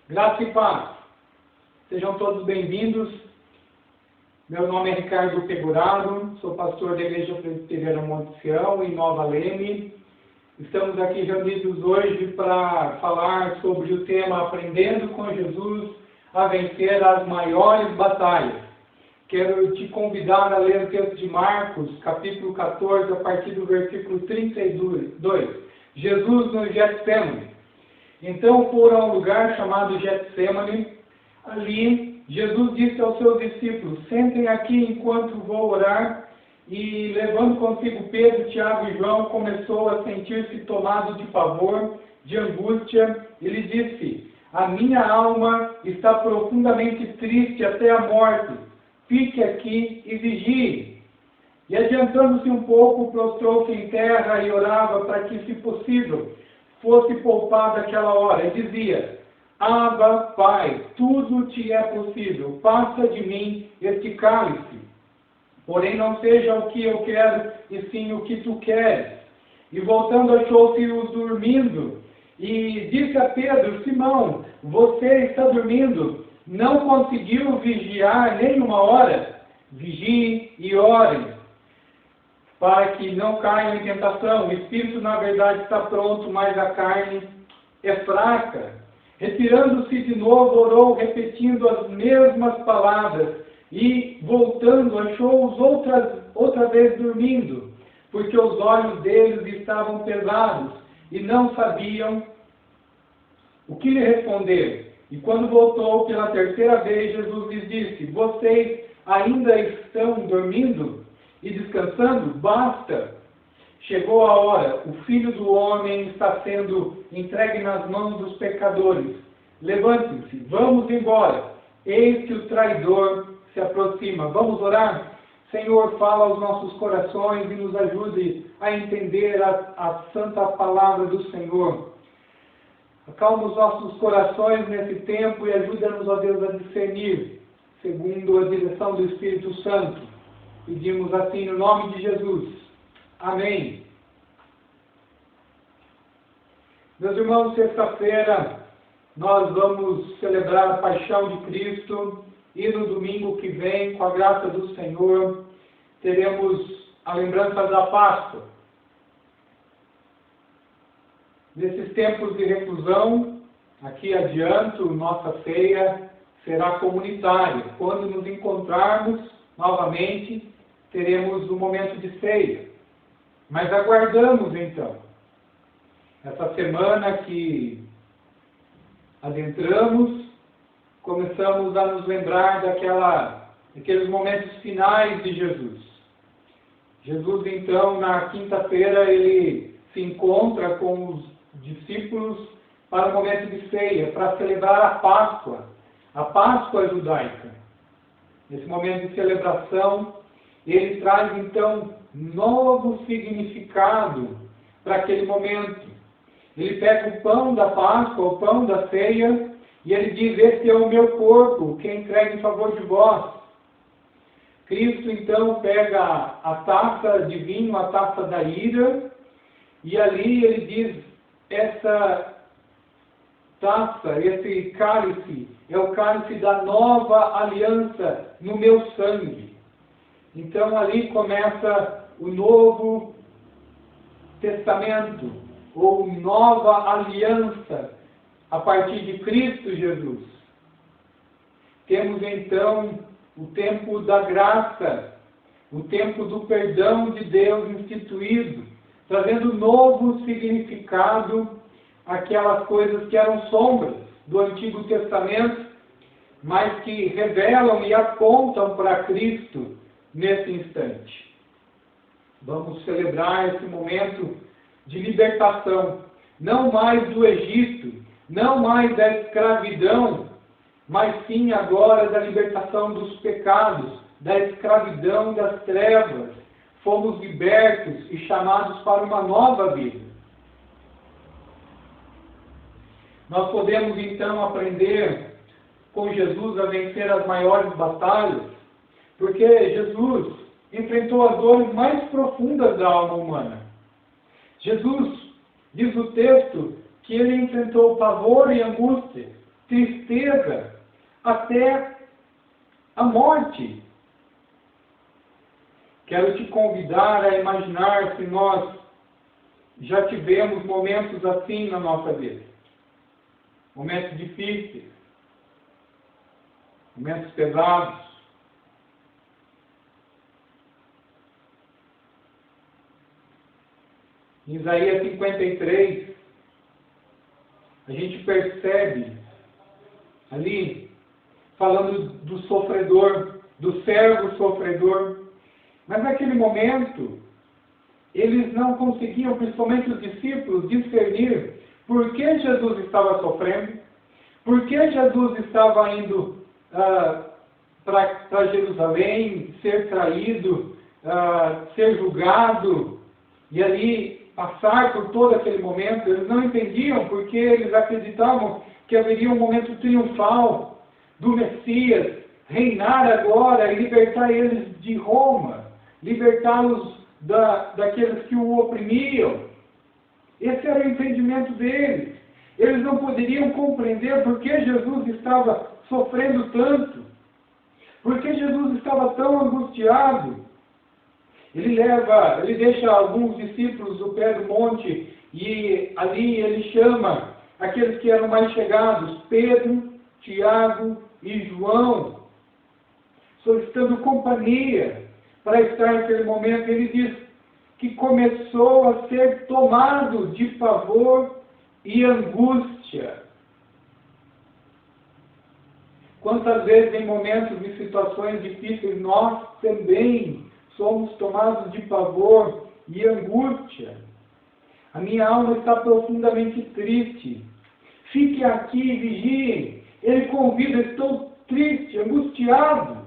Graça e paz. Sejam todos bem-vindos. Meu nome é Ricardo Pegurado, sou pastor da Igreja Presbiteriana Monte Sião, em Nova Leme. Estamos aqui reunidos hoje para falar sobre o tema Aprendendo com Jesus a vencer as maiores batalhas. Quero te convidar a ler o texto de Marcos, capítulo 14, a partir do versículo 32. Jesus no Getsemane. Então foram a um lugar chamado Getsemane. Ali, Jesus disse aos seus discípulos: sentem aqui enquanto vou orar. E, levando consigo Pedro, Tiago e João, começou a sentir-se tomado de pavor, de angústia. Ele disse: a minha alma está profundamente triste até a morte. Fique aqui e vigie. E, adiantando-se um pouco, prostrou-se em terra e orava para que, se possível, fosse poupada aquela hora. E dizia: Abba, Pai, tudo te é possível. Passa de mim este cálice. Porém, não seja o que eu quero, e sim o que tu queres. E voltando, achou-se-os dormindo. E disse a Pedro: Simão, você está dormindo? Não conseguiu vigiar nem uma hora? Vigie e ore, para que não caiam em tentação. O espírito, na verdade, está pronto, mas a carne é fraca. Retirando-se de novo, orou, repetindo as mesmas palavras. E, voltando, achou-os outra vez dormindo, porque os olhos deles estavam pesados e não sabiam o que lhe responder. E quando voltou pela terceira vez, Jesus lhes disse: vocês ainda estão dormindo e descansando? Basta! Chegou a hora, o Filho do Homem está sendo entregue nas mãos dos pecadores. Levantem-se, vamos embora. Eis que o traidor se aproxima. Vamos orar? Senhor, fala aos nossos corações e nos ajude a entender a santa palavra do Senhor. Acalma os nossos corações nesse tempo e ajuda-nos, ó Deus, a discernir segundo a direção do Espírito Santo. Pedimos assim no nome de Jesus. Amém. Meus irmãos, sexta-feira nós vamos celebrar a paixão de Cristo e no domingo que vem, com a graça do Senhor, teremos a lembrança da Páscoa. Nesses tempos de reclusão, aqui adianto, nossa ceia será comunitária. Quando nos encontrarmos novamente, teremos um momento de ceia. Mas aguardamos então essa semana que adentramos, começamos a nos lembrar daqueles momentos finais de Jesus. Jesus, então, na quinta-feira, ele se encontra com os discípulos para o momento de ceia, para celebrar a Páscoa judaica. Nesse momento de celebração, ele traz, então, novo significado para aquele momento. Ele pega o pão da Páscoa, o pão da ceia, e ele diz: esse é o meu corpo, que é entregue em favor de vós. Cristo, então, pega a taça de vinho, a taça da ira, e ali ele diz: essa taça, esse cálice, é o cálice da nova aliança no meu sangue. Então, ali começa o Novo Testamento, ou nova aliança, a partir de Cristo Jesus. Temos então o tempo da graça, o tempo do perdão de Deus instituído, trazendo novo significado àquelas coisas que eram sombras do Antigo Testamento, mas que revelam e apontam para Cristo nesse instante. Vamos celebrar esse momento de libertação, não mais do Egito, não mais da escravidão, mas sim agora da libertação dos pecados, da escravidão das trevas. Fomos libertos e chamados para uma nova vida. Nós podemos então aprender com Jesus a vencer as maiores batalhas, porque Jesus enfrentou as dores mais profundas da alma humana. Jesus, diz o texto, que ele enfrentou pavor e angústia. tristeza, até a morte. Quero te convidar a imaginar se nós já tivemos momentos assim na nossa vida. Momentos difíceis, momentos pesados. Em Isaías 53, a gente percebe ali, falando do sofredor, do servo sofredor. Mas naquele momento, eles não conseguiam, principalmente os discípulos, discernir por que Jesus estava sofrendo, por que Jesus estava indo para Jerusalém, ser traído, ser julgado, e ali passar por todo aquele momento. Eles não entendiam porque eles acreditavam que haveria um momento triunfal do Messias reinar agora e libertar eles de Roma, libertá-los daqueles que o oprimiam. Esse era o entendimento deles. Eles não poderiam compreender por que Jesus estava sofrendo tanto, por que Jesus estava tão angustiado. Ele deixa alguns discípulos do pé do monte e ali ele chama aqueles que eram mais chegados, Pedro, Tiago e João, solicitando companhia para estar naquele momento. Ele diz que começou a ser tomado de pavor e angústia. Quantas vezes em momentos e situações difíceis nós também somos tomados de pavor e angústia. A minha alma está profundamente triste. Fique aqui e vigiem. Ele convida, estou triste, angustiado.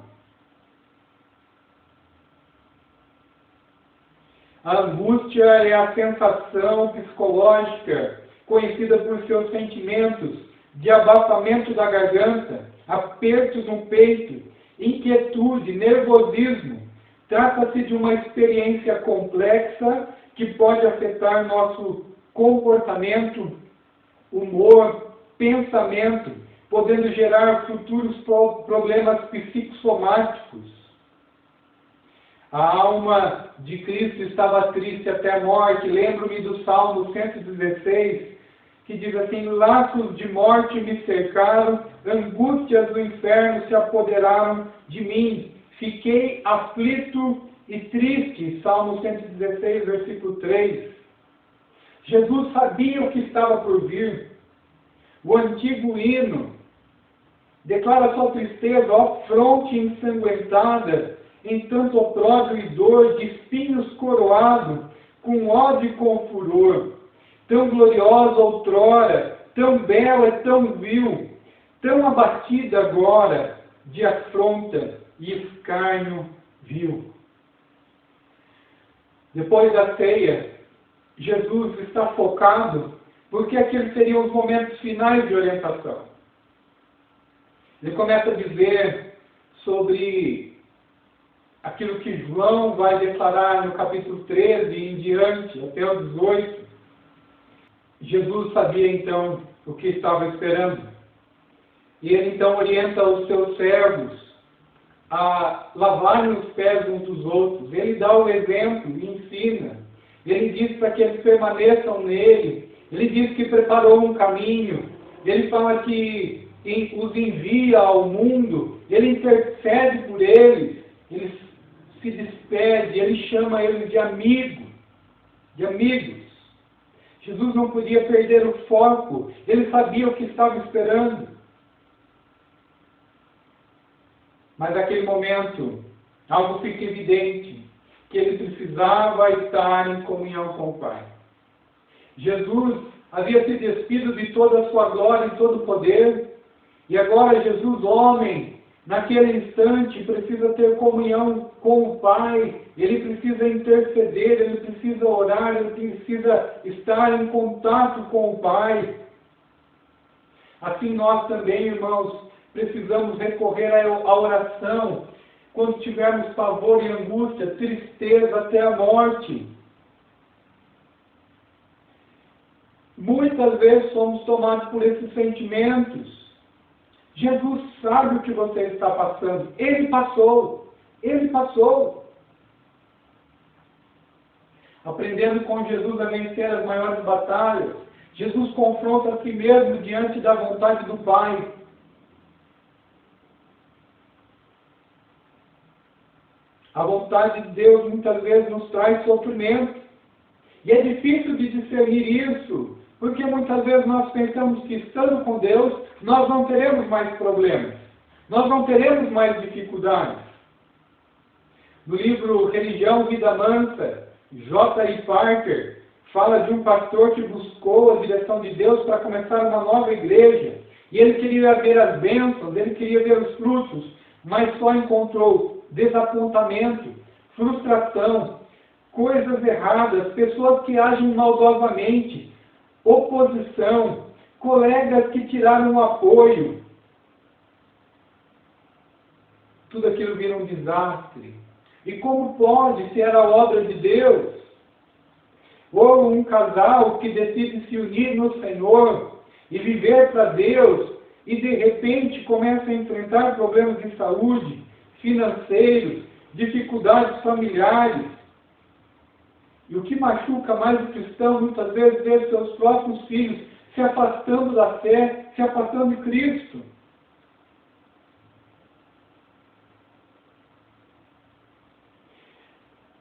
A angústia é a sensação psicológica conhecida por seus sentimentos de abafamento da garganta, apertos no peito, inquietude, nervosismo. Trata-se de uma experiência complexa que pode afetar nosso comportamento, humor, pensamento, podendo gerar futuros problemas psicossomáticos. A alma de Cristo estava triste até a morte. Lembro-me do Salmo 116, que diz assim: laços de morte me cercaram, angústias do inferno se apoderaram de mim. Fiquei aflito e triste. Salmo 116, versículo 3. Jesus sabia o que estava por vir. O antigo hino declara sua tristeza, ó fronte ensanguentada, em tanto opróbrio e dor, de espinhos coroado, com ódio e com furor. Tão gloriosa outrora, tão bela e tão vil, tão abatida agora, de afronta e escárnio vil. Depois da ceia, Jesus está focado, porque aqueles seriam os momentos finais de orientação. Ele começa a dizer sobre aquilo que João vai declarar no capítulo 13 e em diante, até o 18. Jesus sabia então o que estava esperando. E ele então orienta os seus servos a lavarem os pés uns dos outros. Ele dá o exemplo e ensina. Ele diz para que eles permaneçam nele. Ele diz que preparou um caminho. Ele fala que os envia ao mundo. Ele intercede por eles. Ele se despede. Ele chama eles de amigos. Jesus não podia perder o foco. Ele sabia o que estava esperando. Mas naquele momento, algo fica evidente, que ele precisava estar em comunhão com o Pai. Jesus havia se despido de toda a sua glória e todo o poder, e agora Jesus, homem, naquele instante, precisa ter comunhão com o Pai, ele precisa interceder, ele precisa orar, ele precisa estar em contato com o Pai. Assim nós também, irmãos, precisamos recorrer à oração quando tivermos pavor e angústia, tristeza até a morte. Muitas vezes somos tomados por esses sentimentos Jesus sabe o que você está passando. Ele passou. Ele passou. Aprendendo com Jesus a vencer as maiores batalhas, Jesus confronta a si mesmo diante da vontade do Pai. A vontade de Deus muitas vezes nos traz sofrimento. E é difícil de discernir isso, porque muitas vezes nós pensamos que estando com Deus, nós não teremos mais problemas. Nós não teremos mais dificuldades. No livro Religião, Vida Mansa, J.I. Parker fala de um pastor que buscou a direção de Deus para começar uma nova igreja. E ele queria ver as bênçãos, ele queria ver os frutos, mas só encontrou desapontamento, frustração, coisas erradas, pessoas que agem maldosamente, oposição, colegas que tiraram o apoio. Tudo aquilo vira um desastre. E como pode, se era obra de Deus? Ou um casal que decide se unir no Senhor e viver para Deus e de repente começa a enfrentar problemas de saúde, financeiros, dificuldades familiares. E o que machuca mais o cristão, muitas vezes, é ver seus próprios filhos se afastando da fé, se afastando de Cristo.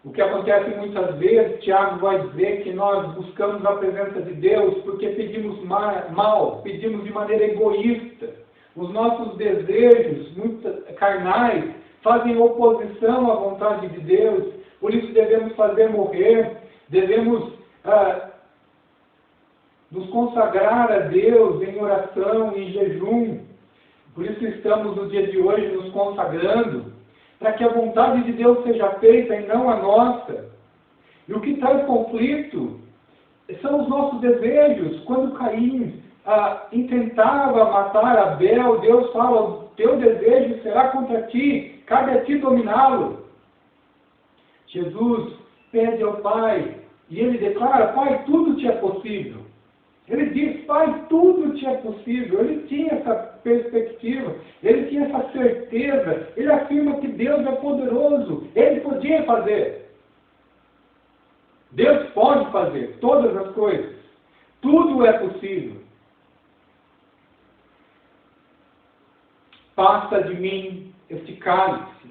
O que acontece muitas vezes, Tiago vai dizer que nós buscamos a presença de Deus porque pedimos mal, pedimos de maneira egoísta. Os nossos desejos, muito carnais, fazem oposição à vontade de Deus. Por isso devemos fazer morrer, devemos nos consagrar a Deus em oração, em jejum. Por isso estamos no dia de hoje nos consagrando, para que a vontade de Deus seja feita e não a nossa. E o que traz conflito são os nossos desejos. Quando Caim intentava matar Abel, Deus fala: o teu desejo será contra ti, cabe a ti dominá-lo. Jesus pede ao Pai e ele declara: Pai, tudo te é possível. Ele diz: Pai, tudo te é possível. Ele tinha essa perspectiva, ele tinha essa certeza, ele afirma que Deus é poderoso, ele podia fazer. Deus pode fazer todas as coisas, tudo é possível. Passa de mim este cálice.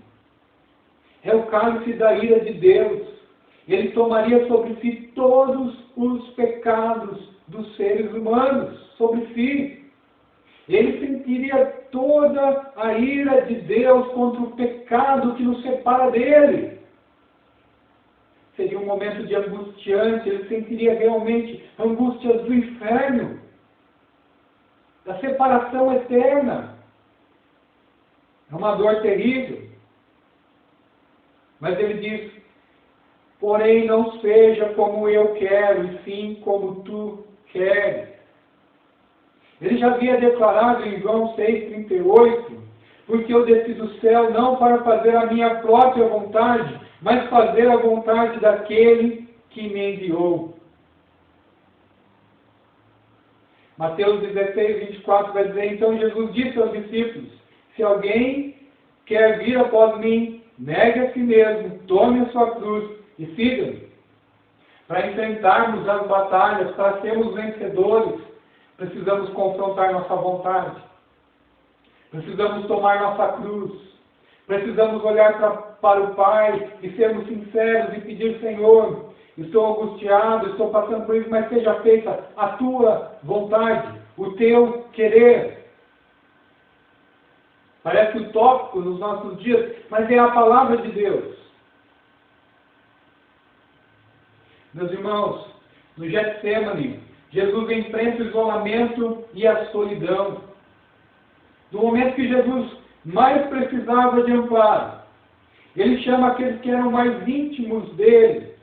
É o cálice da ira de Deus. Ele tomaria sobre si todos os pecados dos seres humanos, sobre si. Ele sentiria toda a ira de Deus contra o pecado que nos separa dele. Seria um momento de angustiante, ele sentiria realmente angústias do inferno, da separação eterna. É uma dor terrível. Mas ele diz: porém não seja como eu quero, e sim como tu queres. Ele já havia declarado em João 6,38, porque eu desci do céu não para fazer a minha própria vontade, mas fazer a vontade daquele que me enviou. Mateus 16:24 vai dizer: então Jesus disse aos discípulos: se alguém quer vir após mim, negue a si mesmo, tome a sua cruz e siga-me. Para enfrentarmos as batalhas, para sermos vencedores, precisamos confrontar nossa vontade. Precisamos tomar nossa cruz. Precisamos olhar para o Pai e sermos sinceros e pedir: Senhor, estou angustiado, estou passando por isso, mas seja feita a tua vontade, o teu querer. Parece utópico nos nossos dias, mas é a palavra de Deus. Meus irmãos, no Getsemane, Jesus enfrenta o isolamento e a solidão. No momento que Jesus mais precisava de amparo, ele chama aqueles que eram mais íntimos dele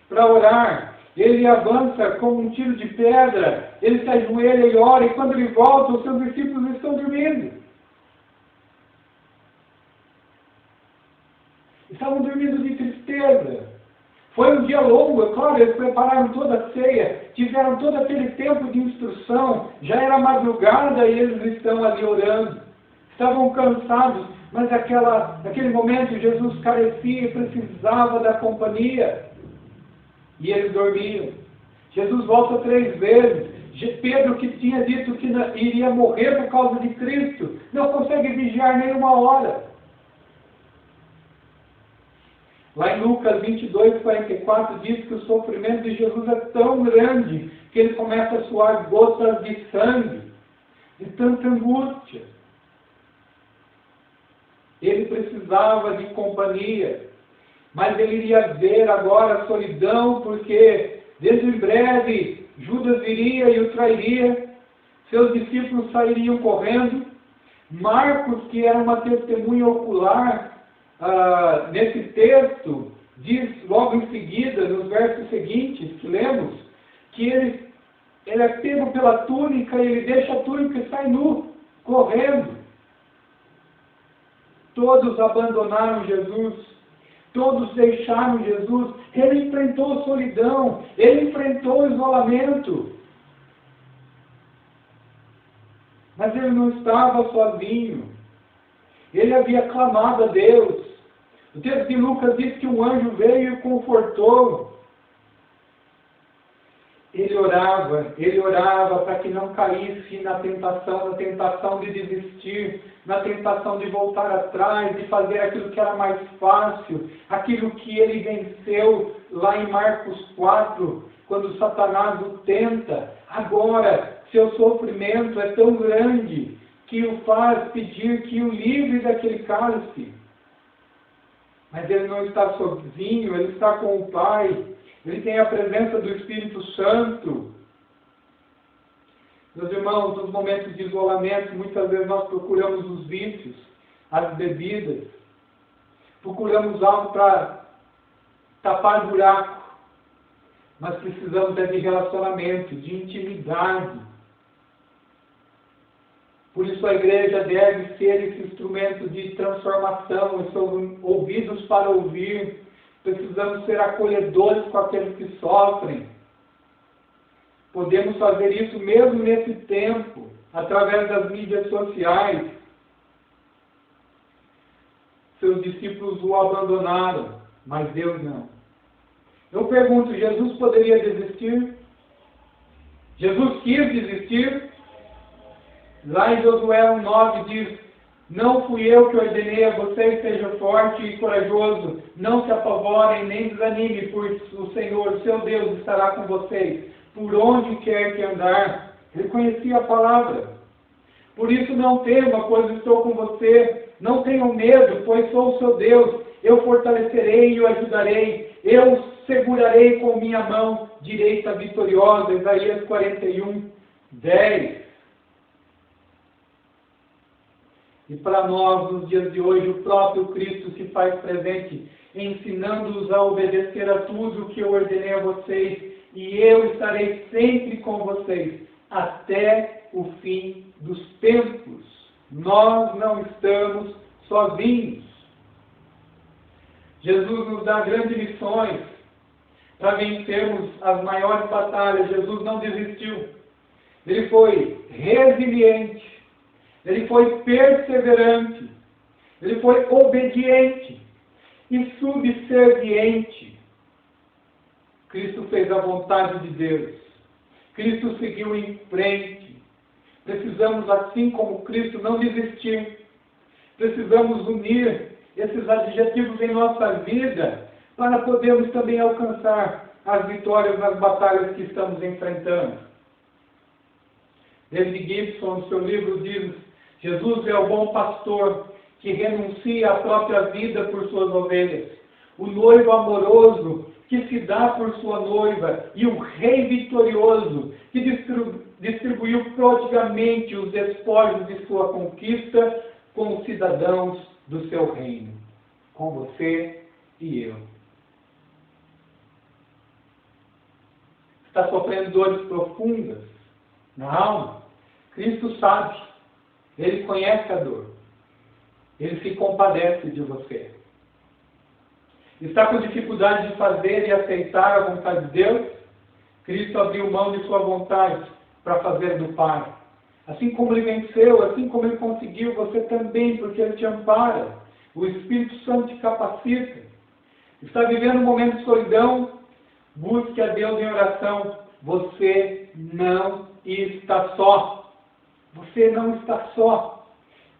para orar. Ele avança como um tiro de pedra, ele se ajoelha e ora, e quando ele volta, os seus discípulos estão dormindo. Estavam dormindo de tristeza. Foi um dia longo, é claro, eles prepararam toda a ceia, tiveram todo aquele tempo de instrução, já era madrugada e eles estão ali orando. estavam cansados, mas naquele momento Jesus carecia e precisava da companhia. E eles dormiam. Jesus volta 3 vezes. Pedro, que tinha dito que iria morrer por causa de Cristo, não consegue vigiar nem uma hora. Lá em Lucas 22, 44, diz que o sofrimento de Jesus é tão grande que ele começa a suar gotas de sangue, de tanta angústia. Ele precisava de companhia, mas ele iria ver agora a solidão, porque desde em breve Judas viria e o trairia, seus discípulos sairiam correndo. Marcos, que era uma testemunha ocular, nesse texto, diz logo em seguida, nos versos seguintes que lemos, que ele é pego pela túnica e ele deixa a túnica e sai nu, correndo. Todos abandonaram Jesus, todos deixaram Jesus. Ele enfrentou solidão, ele enfrentou isolamento. Mas ele não estava sozinho. Ele havia clamado a Deus. O texto de Lucas diz que um anjo veio e o confortou. Ele orava para que não caísse na tentação de desistir, na tentação de voltar atrás, de fazer aquilo que era mais fácil, aquilo que ele venceu lá em Marcos 4, quando Satanás o tenta. Agora, seu sofrimento é tão grande que o faz pedir que o livre daquele cálice. Mas ele não está sozinho, ele está com o Pai. Ele tem a presença do Espírito Santo. Meus irmãos, nos momentos de isolamento, muitas vezes nós procuramos os vícios, as bebidas. Procuramos algo para tapar buraco. Mas precisamos de relacionamento, de intimidade. Por isso a igreja deve ser esse instrumento de transformação, são ouvidos para ouvir. Precisamos ser acolhedores com aqueles que sofrem. Podemos fazer isso mesmo nesse tempo, através das mídias sociais. Seus discípulos o abandonaram, mas Deus não. Eu pergunto, Jesus poderia desistir? Jesus quis desistir? Lá em Josué 1,9 diz: não fui eu que ordenei a vocês, seja forte e corajoso, não se apavorem nem desanime, pois o Senhor, seu Deus, estará com vocês, por onde quer que andar. Ele conhecia a palavra. Por isso não tema, pois estou com você, não tenham medo, pois sou o seu Deus, eu fortalecerei e o ajudarei, eu segurarei com minha mão direita vitoriosa. Isaías 41, 10. E para nós, nos dias de hoje, o próprio Cristo se faz presente, ensinando-os a obedecer a tudo o que eu ordenei a vocês, e eu estarei sempre com vocês, até o fim dos tempos. Nós não estamos sozinhos. Jesus nos dá grandes lições para vencermos as maiores batalhas. Jesus não desistiu. Ele foi resiliente. Ele foi perseverante, ele foi obediente e subserviente. Cristo fez a vontade de Deus. Cristo seguiu em frente. Precisamos, assim como Cristo, não desistir. Precisamos unir esses adjetivos em nossa vida para podermos também alcançar as vitórias nas batalhas que estamos enfrentando. David Gibson, no seu livro, diz: Jesus é o bom pastor que renuncia a própria vida por suas ovelhas, o noivo amoroso que se dá por sua noiva e o rei vitorioso que distribuiu prodigamente os despojos de sua conquista com os cidadãos do seu reino, com você e eu. Está sofrendo dores profundas na alma? Cristo sabe. Ele conhece a dor. Ele se compadece de você. Está com dificuldade de fazer e aceitar a vontade de Deus? Cristo abriu mão de sua vontade para fazer do Pai. Assim como Ele venceu, assim como Ele conseguiu, você também, porque Ele te ampara. O Espírito Santo te capacita. Está vivendo um momento de solidão? Busque a Deus em oração. Você não está só. Você não está só.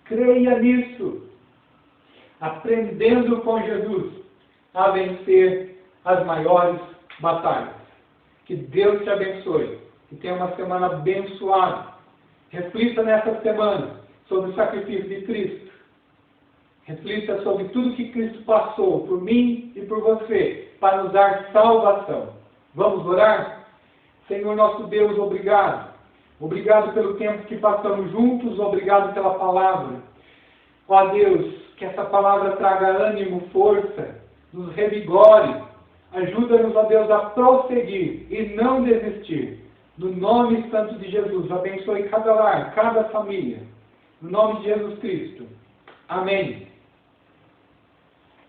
Creia nisso. Aprendendo com Jesus a vencer as maiores batalhas. Que Deus te abençoe. Que tenha uma semana abençoada. Reflita nessa semana sobre o sacrifício de Cristo. Reflita sobre tudo que Cristo passou por mim e por você para nos dar salvação. Vamos orar? Senhor nosso Deus, obrigado. Obrigado pelo tempo que passamos juntos. Obrigado pela palavra. Ó Deus, que essa palavra traga ânimo, força, nos revigore. Ajuda-nos, ó Deus, a prosseguir e não desistir. No nome santo de Jesus, abençoe cada lar, cada família. No nome de Jesus Cristo. Amém.